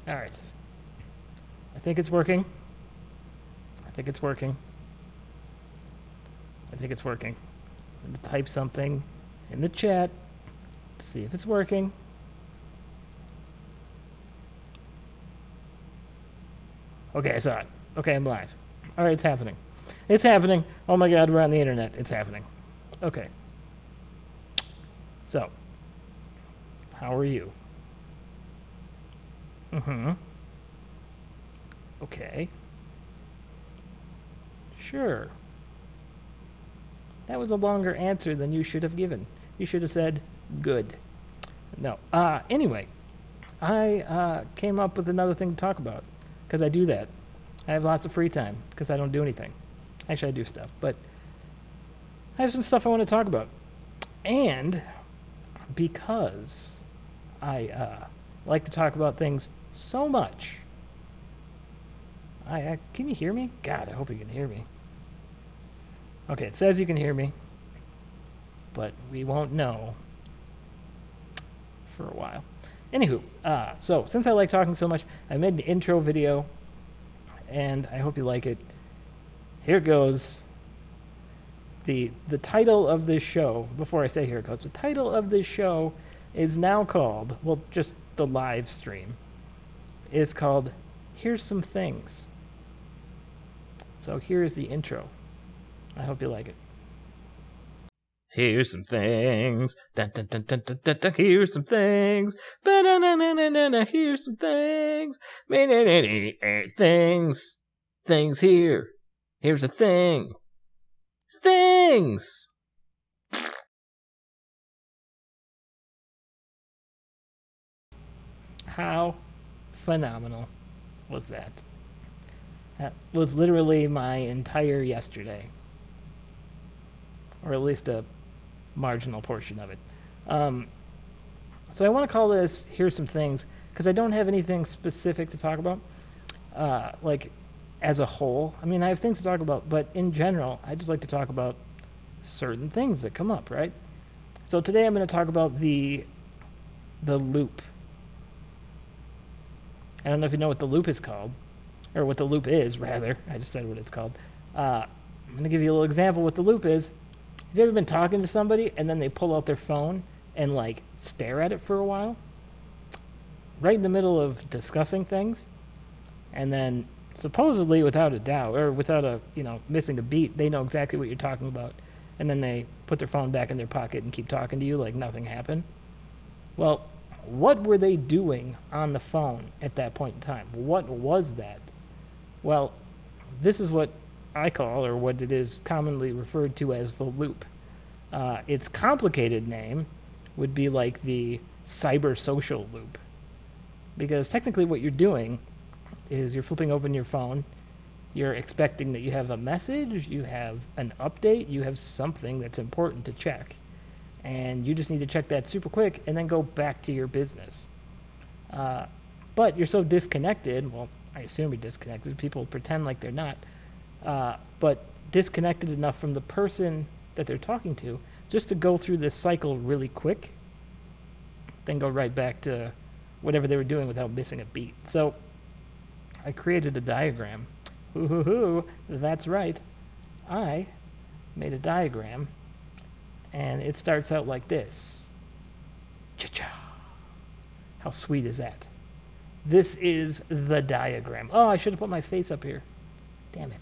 All right. I think it's working. I think it's working. I think it's working. I'm going to type something in the chat to see if it's working. Okay, I saw it. Okay, I'm live. All right, it's happening. It's happening. Oh my God, we're on the internet. It's happening. Okay. So, how are you? Mm-hmm. Okay. Sure. That was a longer answer than you should have given. You should have said, good. No. Anyway, I came up with another thing to talk about because I do that. I have lots of free time because I don't do anything. Actually, I do stuff, but I have some stuff I want to talk about. And because I like to talk about things so much, can you hear me? God, I hope you can hear me. Okay, it says you can hear me, but we won't know for a while. Anywho, so since I like talking so much, I made an intro video, and I hope you like it. Here it goes. The title of this show, before I say here it goes, the title of this show is now called, well, just the live stream, is called Here's Some Things. So here's the intro. I hope you like it. Here's some things. Dun, dun, dun, dun, dun, dun, dun. Here's some things. Ba-na-na-na-na-na. Here's some things. Things. Things here. Here's a thing. Things. How phenomenal was that? That was literally my entire yesterday. Or at least a marginal portion of it. So I want to call this Here's Some Things because I don't have anything specific to talk about, like as a whole. I mean, I have things to talk about, but in general, I just like to talk about certain things that come up, right? So today I'm going to talk about the loop. I don't know if you know what the loop is called, or what the loop is, rather. I just said what it's called. I'm going to give you a little example what the loop is. Have you ever been talking to somebody and then they pull out their phone and like stare at it for a while? Right in the middle of discussing things, and then supposedly without a doubt or without missing a beat, they know exactly what you're talking about, and then they put their phone back in their pocket and keep talking to you like nothing happened. Well, what were they doing on the phone at that point in time? What was that? Well, this is what I call, or what it is commonly referred to as, the loop. Its complicated name would be like the cyber social loop. Because technically what you're doing is you're flipping open your phone, you're expecting that you have a message, you have an update, you have something that's important to check. And you just need to check that super quick and then go back to your business. But you're so disconnected, well, I assume you're disconnected, people pretend like they're not, but disconnected enough from the person that they're talking to just to go through this cycle really quick, then go right back to whatever they were doing without missing a beat. So I created a diagram. That's right. I made a diagram, and it starts out like this. Cha-cha. How sweet is that? This is the diagram. Oh, I should have put my face up here. Damn it.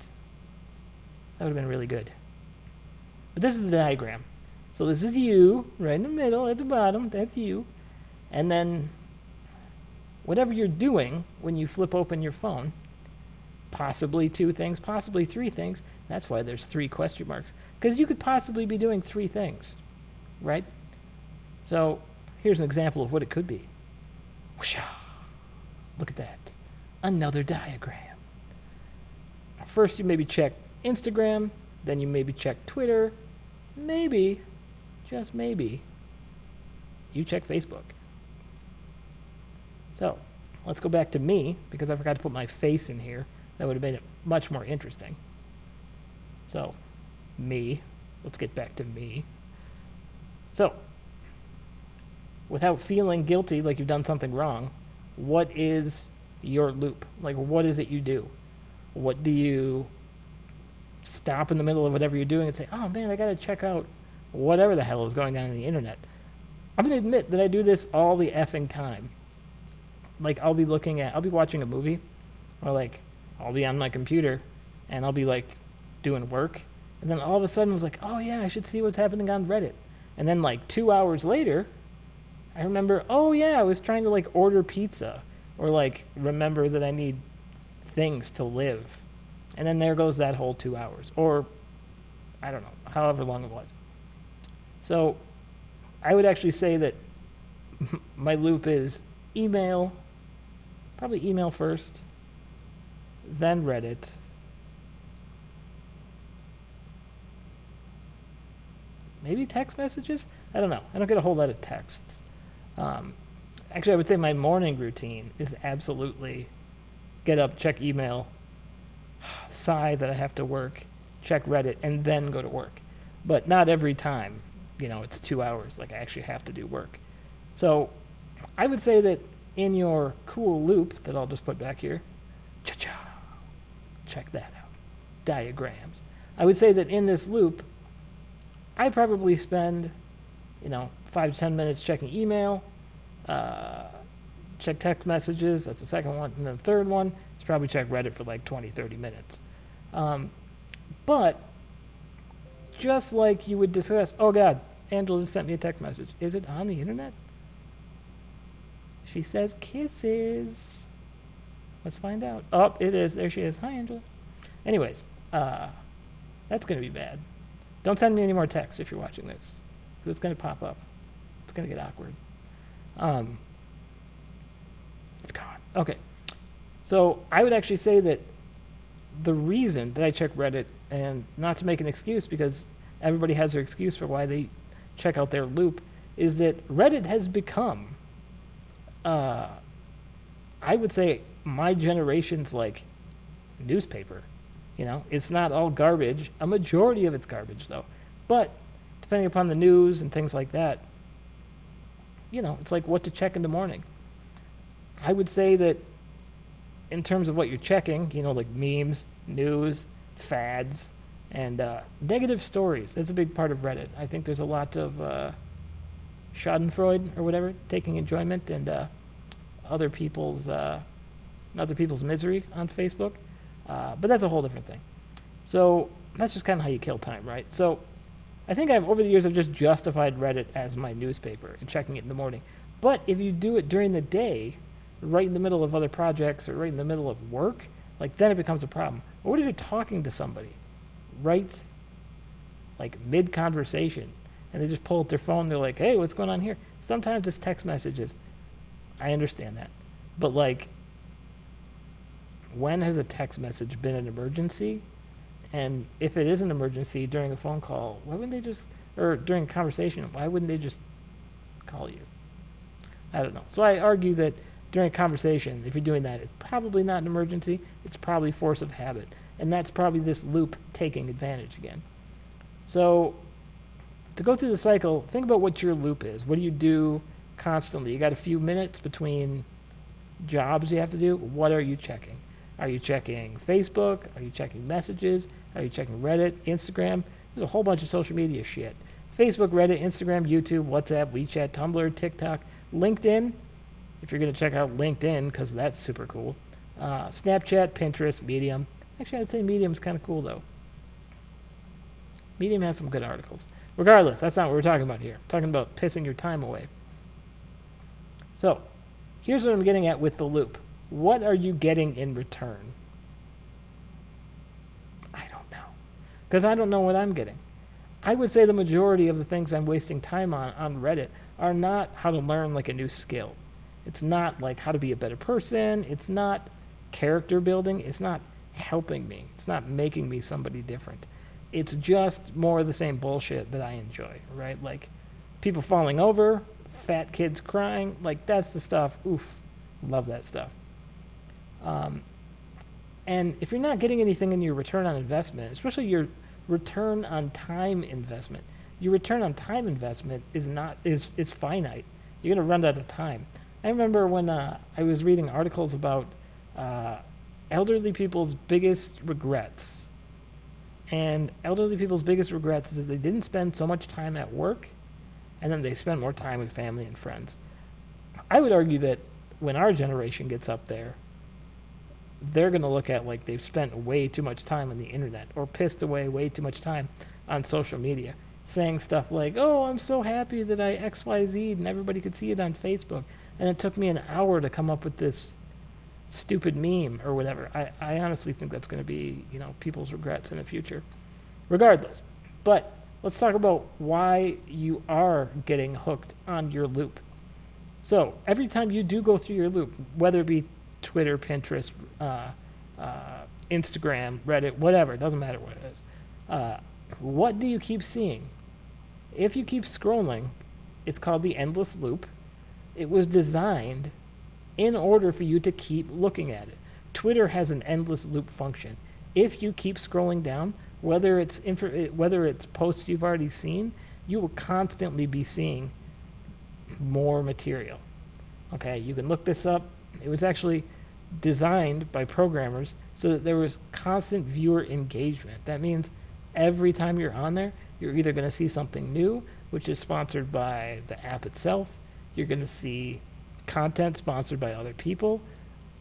That would have been really good. But this is the diagram. So this is you, right in the middle, at the bottom. That's you. And then whatever you're doing when you flip open your phone, possibly two things, possibly three things. That's why there's 3 question marks. Because you could possibly be doing 3 things, right? So here's an example of what it could be. Whoosha. Look at that. Another diagram. First, you maybe check Instagram, then you maybe check Twitter, maybe, just maybe, you check Facebook. So, let's go back to me, because I forgot to put my face in here. That would have made it much more interesting. So, me. Let's get back to me. So, without feeling guilty like you've done something wrong, what is your loop? Like, what is it you do? What do you stop in the middle of whatever you're doing and say, oh man, I gotta check out whatever the hell is going on the internet? I'm gonna admit that I do this all the effing time. Like, I'll be watching a movie, or like, I'll be on my computer, and I'll be like, doing work, and then all of a sudden I was like, oh yeah, I should see what's happening on Reddit. And then like 2 hours later, I remember, oh yeah, I was trying to like order pizza, or like remember that I need things to live. And then there goes that whole 2 hours, or I don't know, however long it was. So I would actually say that my loop is email, probably email first, then Reddit, maybe text messages? I don't know. I don't get a whole lot of texts. Actually, I would say my morning routine is absolutely get up, check email, sigh that I have to work, check Reddit, and then go to work. But not every time, it's 2 hours, like I actually have to do work. So I would say that in your cool loop that I'll just put back here, cha-cha, check that out, diagrams. I would say that in this loop, I probably spend, 5 to 10 minutes checking email, check text messages, that's the second one, and then the third one is probably check Reddit for like 20, 30 minutes. But just like you would discuss, oh God, Angela just sent me a text message. Is it on the internet? She says kisses. Let's find out. Oh, it is. There she is. Hi, Angela. Anyways, that's going to be bad. Don't send me any more texts if you're watching this, because it's going to pop up. It's going to get awkward. It's gone. Okay. So I would actually say that the reason that I check Reddit, and not to make an excuse because everybody has their excuse for why they check out their loop, is that Reddit has become, I would say, my generation's like newspaper. It's not all garbage. A majority of it's garbage, though. But depending upon the news and things like that, it's like what to check in the morning. I would say that in terms of what you're checking, like memes, news, fads, and negative stories. That's a big part of Reddit. I think there's a lot of schadenfreude or whatever, taking enjoyment, and other people's misery on Facebook. But that's a whole different thing. So that's just kind of how you kill time, right? So I think over the years, I've just justified Reddit as my newspaper and checking it in the morning. But if you do it during the day, right in the middle of other projects or right in the middle of work, like then it becomes a problem. Or what if you're talking to somebody, right? Like mid-conversation, and they just pull up their phone, they're like, hey, what's going on here? Sometimes it's text messages. I understand that. But like, when has a text message been an emergency? And if it is an emergency during a phone call, why wouldn't they just, or during a conversation, why wouldn't they just call you? I don't know. So I argue that during a conversation, if you're doing that, it's probably not an emergency. It's probably force of habit. And that's probably this loop taking advantage again. So to go through the cycle, think about what your loop is. What do you do constantly? You got a few minutes between jobs you have to do. What are you checking? Are you checking Facebook? Are you checking messages? Are you checking Reddit, Instagram? There's a whole bunch of social media shit. Facebook, Reddit, Instagram, YouTube, WhatsApp, WeChat, Tumblr, TikTok, LinkedIn, if you're going to check out LinkedIn, because that's super cool. Snapchat, Pinterest, Medium. Actually, I'd say Medium's kind of cool, though. Medium has some good articles. Regardless, that's not what we're talking about here. We're talking about pissing your time away. So, here's what I'm getting at with the loop. What are you getting in return? I don't know. Because I don't know what I'm getting. I would say the majority of the things I'm wasting time on Reddit are not how to learn like a new skill. It's not like how to be a better person. It's not character building. It's not helping me. It's not making me somebody different. It's just more of the same bullshit that I enjoy, right? Like people falling over, fat kids crying, like that's the stuff. Oof, love that stuff. And if you're not getting anything in your return on investment, especially your return on time investment, your return on time investment is finite. You're going to run out of time. I remember when I was reading articles about uh, elderly people's biggest regrets. And elderly people's biggest regrets is that they didn't spend so much time at work, and then they spend more time with family and friends. I would argue that when our generation gets up there, they're going to look at like they've spent way too much time on the internet or pissed away way too much time on social media, saying stuff like, oh, I'm so happy that I XYZ'd and everybody could see it on Facebook. And it took me an hour to come up with this stupid meme or whatever. I honestly think that's going to be, people's regrets in the future. Regardless. But let's talk about why you are getting hooked on your loop. So every time you do go through your loop, whether it be Twitter, Pinterest, Instagram, Reddit, whatever, it doesn't matter what it is. What do you keep seeing? If you keep scrolling, it's called the endless loop. It was designed in order for you to keep looking at it. Twitter has an endless loop function. If you keep scrolling down, whether it's posts you've already seen, you will constantly be seeing more material. Okay, you can look this up. It was actually designed by programmers so that there was constant viewer engagement. That means every time you're on there, you're either going to see something new, which is sponsored by the app itself. You're going to see content sponsored by other people.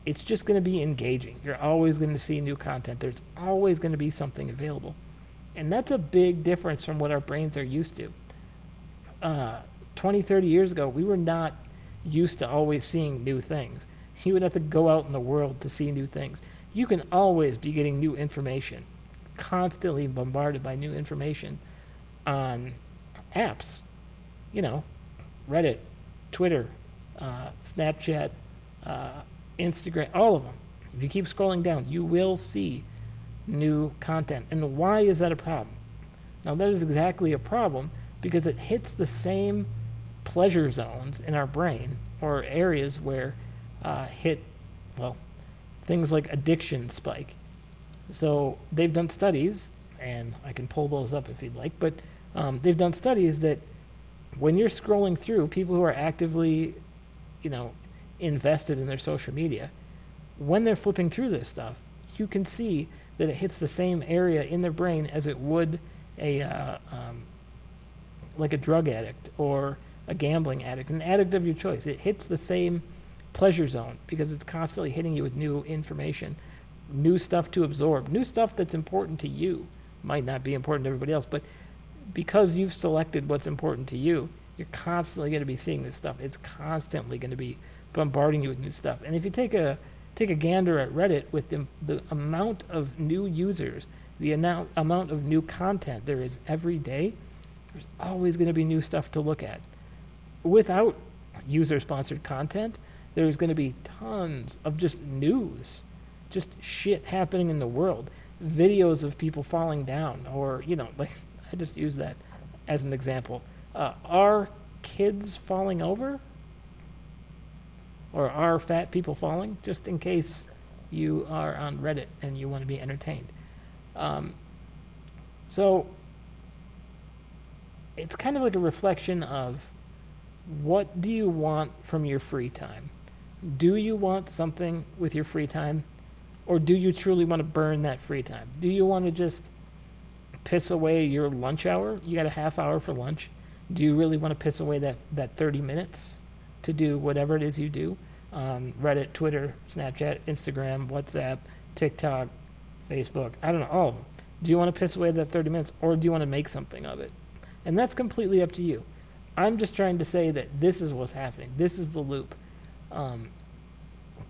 It's just going to be engaging. You're always going to see new content. There's always going to be something available. And that's a big difference from what our brains are used to. 20, 30 years ago, we were not used to always seeing new things. You would have to go out in the world to see new things. You can always be getting new information, constantly bombarded by new information on apps. Reddit, Twitter, Snapchat, Instagram, all of them. If you keep scrolling down, you will see new content. And why is that a problem? Now, that is exactly a problem because it hits the same pleasure zones in our brain or areas where things like addiction spike. So they've done studies, and I can pull those up if you'd like, but they've done studies that when you're scrolling through, people who are actively, invested in their social media, when they're flipping through this stuff, you can see that it hits the same area in their brain as it would like a drug addict or a gambling addict, an addict of your choice. It hits the same pleasure zone because it's constantly hitting you with new information, new stuff to absorb, new stuff that's important to you. Might not be important to everybody else, but because you've selected what's important to you, you're constantly going to be seeing this stuff. It's constantly going to be bombarding you with new stuff. And if you take a gander at Reddit with the amount of new users, the amount of new content there is every day, there's always going to be new stuff to look at. Without user-sponsored content, there's going to be tons of just news, just shit happening in the world, videos of people falling down, or, like I just use that as an example. Are kids falling over? Or are fat people falling? Just in case you are on Reddit and you want to be entertained. So it's kind of like a reflection of what do you want from your free time? Do you want something with your free time? Or do you truly want to burn that free time? Do you want to just piss away your lunch hour? You got a half hour for lunch. Do you really want to piss away that 30 minutes to do whatever it is you do? Reddit, Twitter, Snapchat, Instagram, WhatsApp, TikTok, Facebook, I don't know, all of them. Do you want to piss away that 30 minutes or do you want to make something of it? And that's completely up to you. I'm just trying to say that this is what's happening. This is the loop.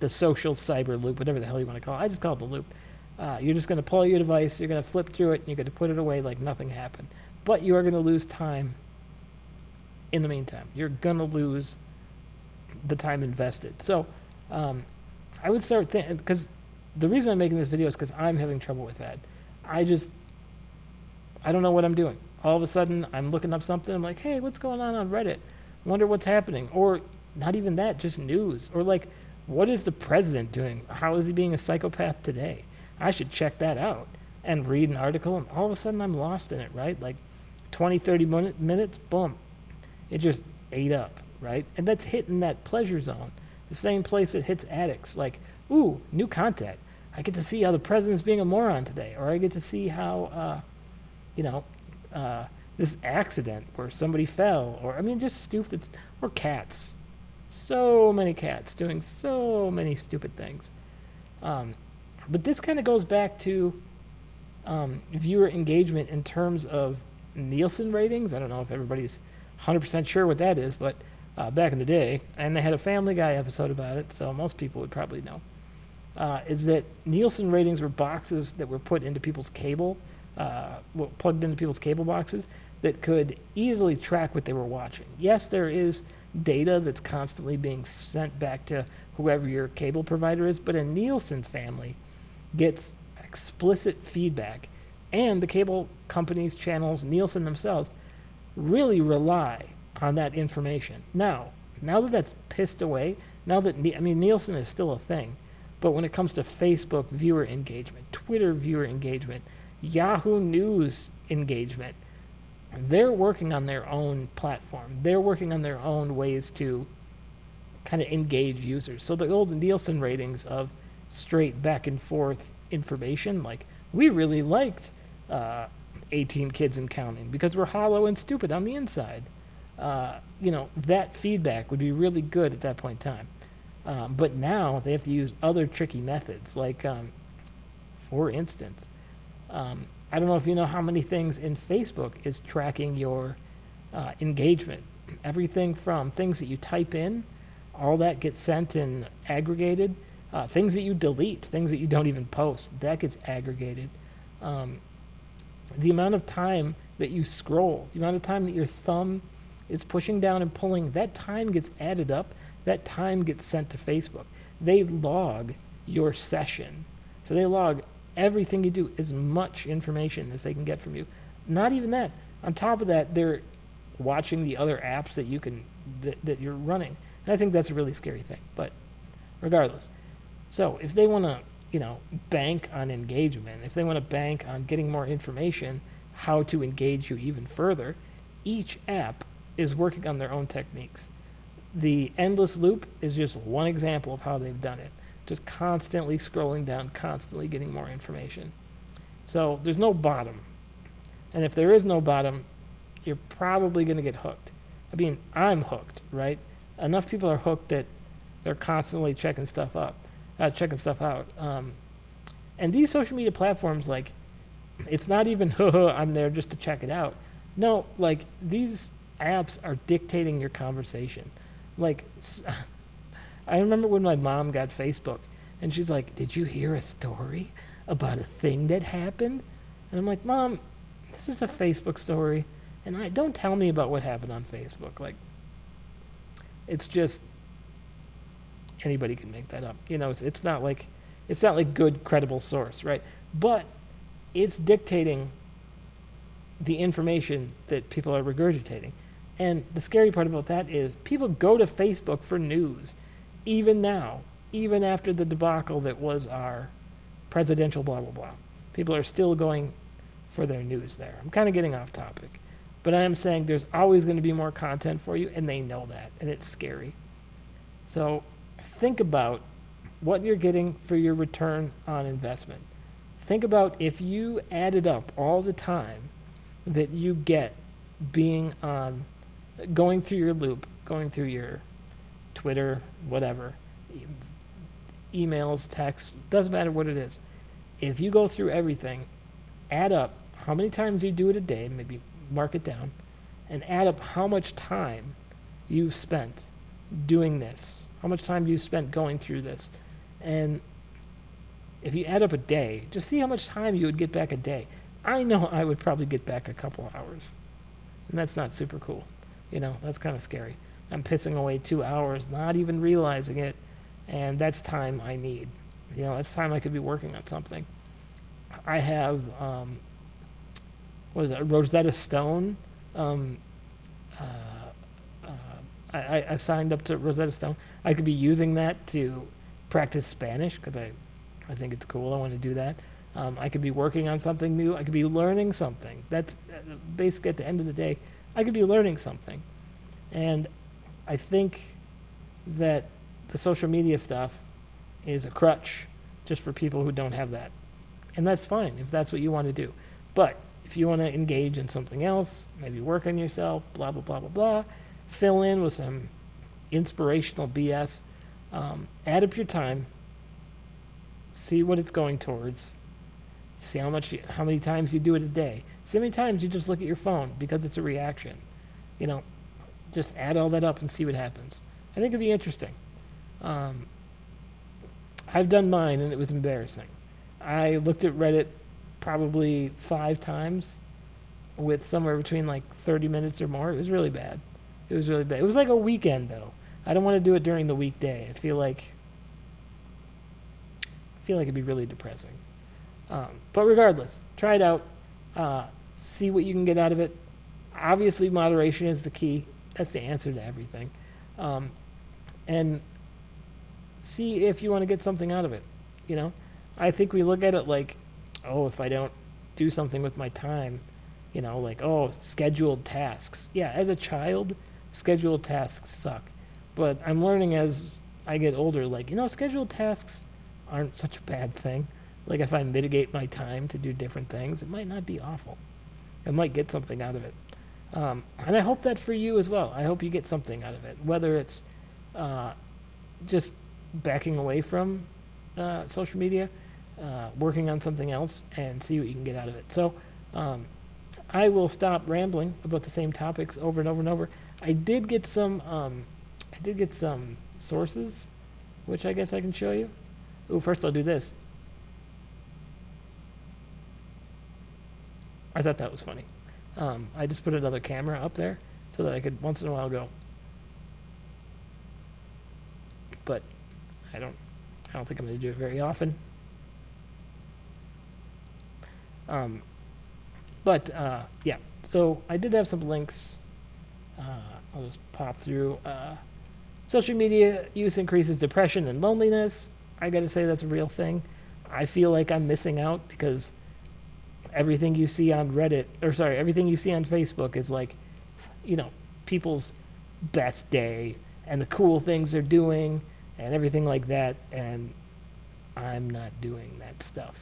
The social cyber loop, whatever the hell you want to call it. I just call it the loop. You're just going to pull your device, you're going to flip through it, and you're going to put it away like nothing happened. But you are going to lose time in the meantime. You're going to lose the time invested. So I would start thinking, because the reason I'm making this video is because I'm having trouble with that. I don't know what I'm doing. All of a sudden, I'm looking up something, I'm like, hey, what's going on Reddit? Wonder what's happening. Or not even that, just news. Or like, what is the president doing? How is he being a psychopath today? I should check that out and read an article, and all of a sudden I'm lost in it, right? Like 20, 30 minutes, boom, it just ate up, right? And that's hitting that pleasure zone, the same place it hits addicts. Like ooh, new content. I get to see how the president's being a moron today, or I get to see how, you know, this accident where somebody fell, or I mean, just stupid, or cats. So many cats doing so many stupid things. But this kind of goes back to viewer engagement in terms of Nielsen ratings. I don't know if everybody's 100% sure what that is, but back in the day, and they had a Family Guy episode about it, so most people would probably know, is that Nielsen ratings were boxes that were put into people's cable, plugged into people's cable boxes that could easily track what they were watching. Yes, there is data that's constantly being sent back to whoever your cable provider is, but a Nielsen family gets explicit feedback, and the cable companies, channels, Nielsen themselves really rely on that information. Now that that's pissed away, now that, I mean, Nielsen is still a thing, but when it comes to Facebook viewer engagement, Twitter viewer engagement, Yahoo News engagement, they're working on their own platform. They're working on their own ways to kind of engage users. So the old Nielsen ratings of straight back and forth information, like, we really liked 18 Kids and Counting because we're hollow and stupid on the inside. That feedback would be really good at that point in time. But now they have to use other tricky methods, like, for instance, I don't know if you know how many things in Facebook is tracking your engagement. Everything from things that you type in, all that gets sent and aggregated. Things that you delete, things that you don't even post, that gets aggregated. The amount of time that you scroll, the amount of time that your thumb is pushing down and pulling, that time gets added up. That time gets sent to Facebook. They log your session. So they log everything you do, as much information as they can get from you. Not even that. On top of that, they're watching the other apps that you're running. And I think that's a really scary thing. But regardless. So if they want to, bank on engagement, if they want to bank on getting more information, how to engage you even further, each app is working on their own techniques. The endless loop is just one example of how they've done it. Just constantly scrolling down, constantly getting more information. So there's no bottom. And if there is no bottom, you're probably going to get hooked. I mean, I'm hooked, right? Enough people are hooked that they're constantly checking stuff out. And these social media platforms, like, it's not even, I'm there just to check it out. No, like, these apps are dictating your conversation. Like, I remember when my mom got Facebook, and she's like, did you hear a story about a thing that happened? And I'm like, Mom, this is a Facebook story, and don't tell me about what happened on Facebook. Like, it's just, anybody can make that up. It's not like good, credible source, right? But it's dictating the information that people are regurgitating. And the scary part about that is people go to Facebook for news, even now, even after the debacle that was our presidential blah, blah, blah. People are still going for their news there. I'm kind of getting off topic. But I am saying there's always going to be more content for you, and they know that, and it's scary. So think about what you're getting for your return on investment. Think about if you added up all the time that you get going through your loop, going through your Twitter, whatever, emails, texts, doesn't matter what it is. If you go through everything, add up how many times you do it a day, maybe mark it down, and add up how much time you spent doing this, how much time you spent going through this. And if you add up a day, just see how much time you would get back a day. I know I would probably get back a couple of hours. And that's not super cool. That's kind of scary. I'm pissing away 2 hours, not even realizing it, and that's time I need. That's time I could be working on something. I have, Rosetta Stone. I've signed up to Rosetta Stone. I could be using that to practice Spanish because I think it's cool. I want to do that. I could be working on something new. I could be learning something. That's basically, at the end of the day, I could be learning something. And I think that the social media stuff is a crutch just for people who don't have that. And that's fine if that's what you want to do. But if you want to engage in something else, maybe work on yourself, blah, blah, blah, blah, blah, fill in with some inspirational BS, add up your time, see what it's going towards, see how many times you do it a day, see how many times you just look at your phone because it's a reaction. Just add all that up and see what happens. I think it'd be interesting. I've done mine and it was embarrassing. I looked at Reddit probably 5 times with somewhere between like 30 minutes or more. It was really bad. It was really bad. It was like a weekend though. I don't want to do it during the weekday. I feel like it'd be really depressing. But regardless, try it out. See what you can get out of it. Obviously, moderation is the key. That's the answer to everything. And see if you want to get something out of it. I think we look at it like, oh, if I don't do something with my time, like, oh, scheduled tasks. Yeah, as a child, scheduled tasks suck. But I'm learning as I get older, like, scheduled tasks aren't such a bad thing. Like, if I mitigate my time to do different things, it might not be awful. I might get something out of it. And I hope that for you as well. I hope you get something out of it, whether it's just backing away from social media, working on something else, and see what you can get out of it. So I will stop rambling about the same topics over and over and over. I did get some sources, which I guess I can show you. Oh, first I'll do this. I thought that was funny. I just put another camera up there so that I could once in a while go. But I don't think I'm going to do it very often. Yeah, so I did have some links. I'll just pop through. Social media use increases depression and loneliness. I got to say that's a real thing. I feel like I'm missing out because everything you see on everything you see on Facebook is like, people's best day and the cool things they're doing and everything like that. And I'm not doing that stuff.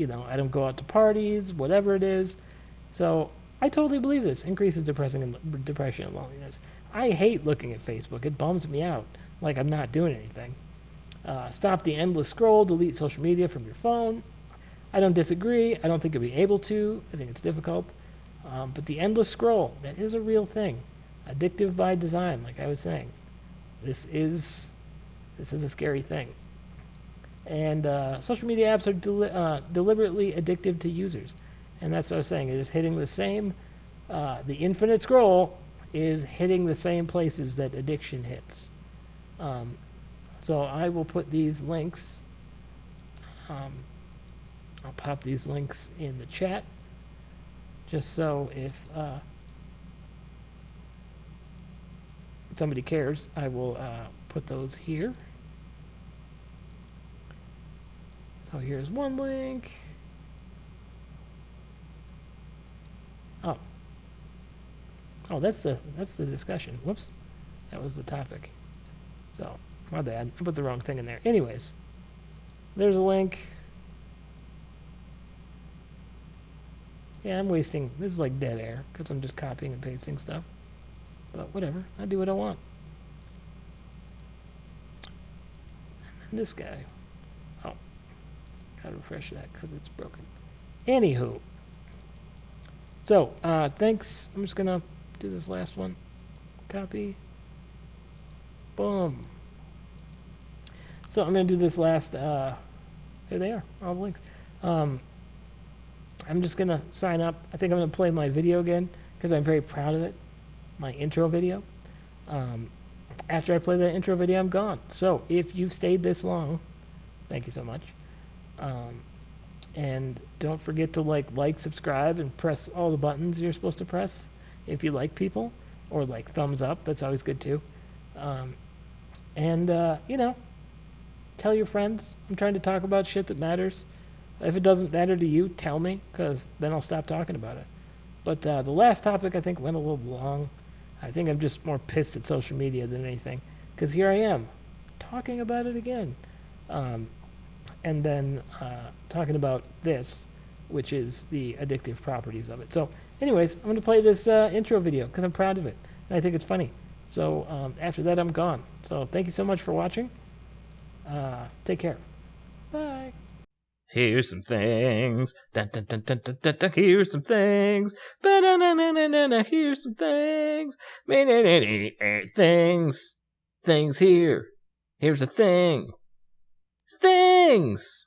I don't go out to parties, whatever it is. So I totally believe this increases depression and loneliness. I hate looking at Facebook. It bums me out. Like I'm not doing anything. Stop the endless scroll. Delete social media from your phone. I don't disagree. I don't think you'll be able to. I think it's difficult. But the endless scroll, that is a real thing. Addictive by design, like I was saying. This is a scary thing. And social media apps are deliberately addictive to users. And that's what I was saying. It is hitting the same, the infinite scroll is hitting the same places that addiction hits. So I will put these links, I'll pop these links in the chat, just so if somebody cares, I will put those here. So here's one link. Oh, that's the discussion. Whoops, that was the topic. So my bad. I put the wrong thing in there. Anyways, there's a link. Yeah, I'm wasting. This is like dead air because I'm just copying and pasting stuff. But whatever. I do what I want. And this guy. Oh, gotta refresh that because it's broken. Anywho. So, thanks. I'm just gonna do this last one. Copy. Boom. So I'm going to do this last, there they are, all the links. I'm just going to sign up. I think I'm going to play my video again because I'm very proud of it, my intro video. After I play that intro video, I'm gone. So if you've stayed this long, thank you so much. And don't forget to like, subscribe, and press all the buttons you're supposed to press if you like people, or like thumbs up. That's always good too. Tell your friends. I'm trying to talk about shit that matters. If it doesn't matter to you, tell me, because then I'll stop talking about it. But the last topic, I think, went a little long. I think I'm just more pissed at social media than anything, because here I am, talking about it again. and then talking about this, which is the addictive properties of it. So, anyways, I'm going to play this intro video because I'm proud of it and I think it's funny. So after that, I'm gone. So thank you so much for watching. Take care. Bye. Here's some things. Dun, dun, dun, dun, dun, dun, dun. Here's some things. Ba-da-na-na-na-na. Here's some things. Things. Things here. Here's a thing. Things.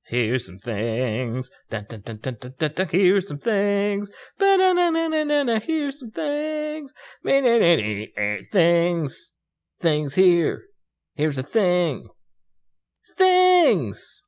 Here's some things. Dun, dun, dun, dun, dun, dun, dun. Here's some things. Ba-da-na-na-na-na. Here's some things. Things. Things here. Here's a thing. Things.